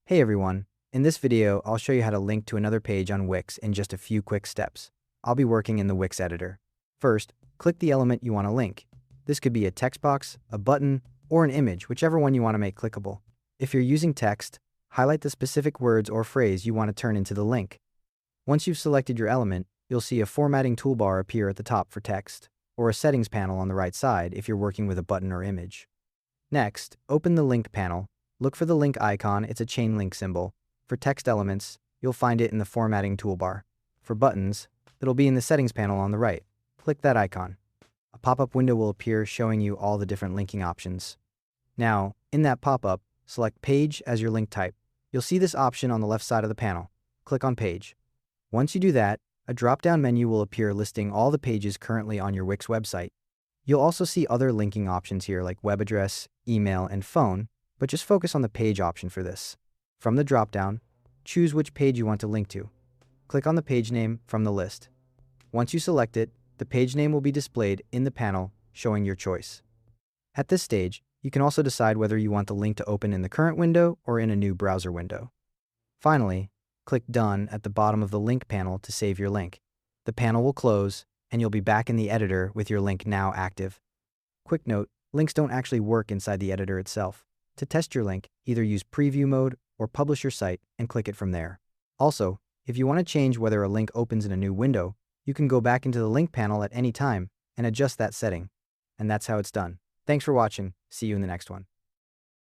Hey everyone, in this video I'll show you how to link to another page on Wix in just a few quick steps. I'll be working in the Wix editor. First, click the element you want to link. This could be a text box, a button, or an image, whichever one you want to make clickable. If you're using text, highlight the specific words or phrase you want to turn into the link. Once you've selected your element, you'll see a formatting toolbar appear at the top for text, or a settings panel on the right side if you're working with a button or image. Next, open the link panel. Look for the link icon, it's a chain link symbol. For text elements, you'll find it in the formatting toolbar. For buttons, it'll be in the settings panel on the right. Click that icon. A pop-up window will appear showing you all the different linking options. Now, in that pop-up, select Page as your link type. You'll see this option on the left side of the panel. Click on Page. Once you do that, a drop-down menu will appear listing all the pages currently on your Wix website. You'll also see other linking options here like web address, email, and phone, but just focus on the page option for this. From the drop-down, choose which page you want to link to. Click on the page name from the list. Once you select it, the page name will be displayed in the panel showing your choice. At this stage, you can also decide whether you want the link to open in the current window or in a new browser window. Finally, click Done at the bottom of the link panel to save your link. The panel will close, and you'll be back in the editor with your link now active. Quick note, links don't actually work inside the editor itself. To test your link, either use preview mode or publish your site and click it from there. Also, if you want to change whether a link opens in a new window, you can go back into the link panel at any time and adjust that setting. And that's how it's done. Thanks for watching. See you in the next one.